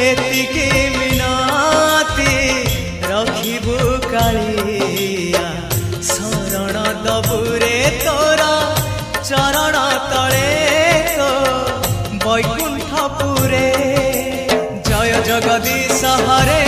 एतिके मिनती रखिबु कालिया शरण दबुरे तोरा चरण तले तो वैकुंठपुरे जय जगदीश हरे